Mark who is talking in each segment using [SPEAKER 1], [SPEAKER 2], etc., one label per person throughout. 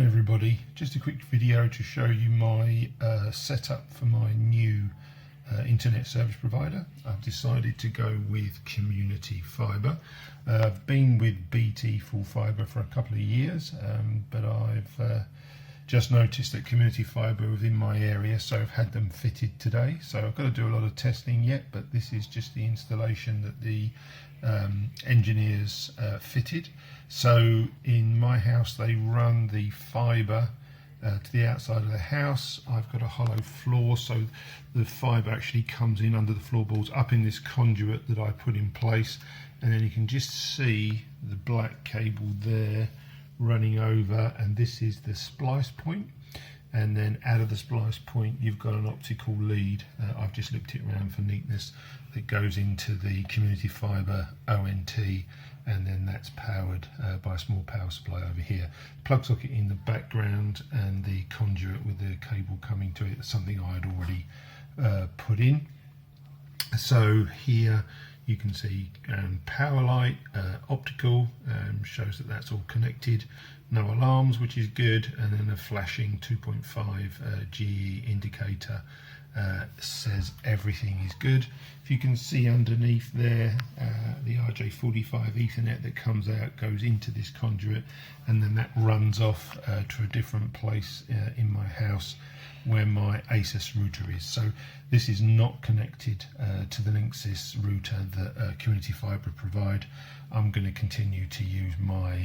[SPEAKER 1] Hi everybody, just a quick video to show you my setup for my new internet service provider. I've decided to go with Community Fibre. I've been with BT Full Fibre for a couple of years, but I've just noticed that Community Fibre within my area, so I've had them fitted today. So I've got to do a lot of testing yet, but this is just the installation that the engineers fitted. So in my house they run the fibre to the outside of the house. I've got a hollow floor, so the fibre actually comes in under the floorboards up in this conduit that I put in place, and then you can just see the black cable there running over, and this is the splice point, and then out of the splice point you've got an optical lead. I've just looped it around for neatness, that goes into the Community Fibre ONT, and then that's powered by a small power supply over here. Plug socket in the background, and the conduit with the cable coming to it is something I had already put in. So here you can see power light, optical, shows that that's all connected, no alarms, which is good, and then a flashing 2.5 GE indicator says everything is good. If you can see underneath there, the RJ45 Ethernet that comes out goes into this conduit, and then that runs off to a different place in my house where my ASUS router is. So this is not connected to the Linksys router that Community Fibre provide. I'm going to continue to use my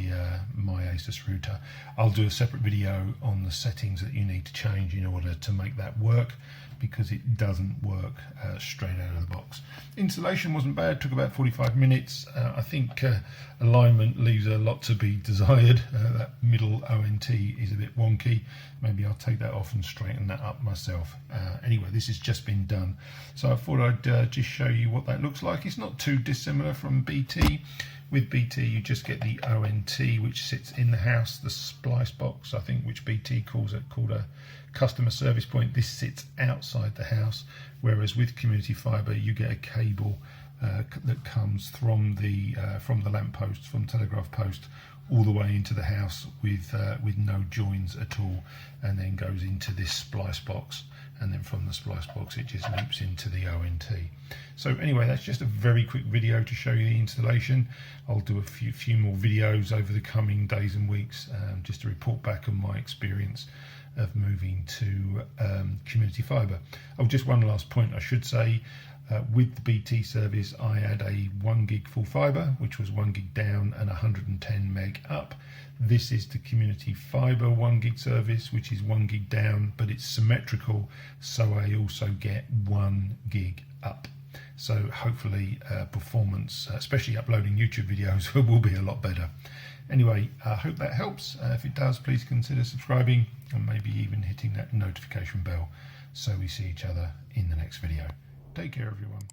[SPEAKER 1] my ASUS router. I'll do a separate video on the settings that you need to change in order to make that work, because it doesn't work straight out of the box. Installation wasn't bad, took about 45 minutes. I think alignment leaves a lot to be desired. That middle ONT is a bit wonky. Maybe I'll take that off and straighten that up myself. Anyway, this has just been done, so I thought I'd just show you what that looks like. It's not too dissimilar from BT. With BT you just get the ONT, which sits in the house, the splice box, I think, which BT calls a customer service point. This sits outside the house, whereas with Community Fibre you get a cable that comes from the lamp post, from telegraph post, all the way into the house with no joins at all, and then goes into this splice box, and then from the splice box it just loops into the ONT. So anyway, that's just a very quick video to show you the installation. I'll do a few more videos over the coming days and weeks, just to report back on my experience of moving to Community Fibre. Oh, just one last point I should say. With the BT service I had a 1 gig full fibre, which was 1 gig down and 110 meg up. This is the Community Fibre 1 gig service, which is 1 gig down, but it's symmetrical, so I also get 1 gig up. So hopefully performance, especially uploading YouTube videos, will be a lot better. Anyway, I hope that helps. If it does, please consider subscribing and maybe even hitting that notification bell, so we see each other in the next video. Take care, everyone.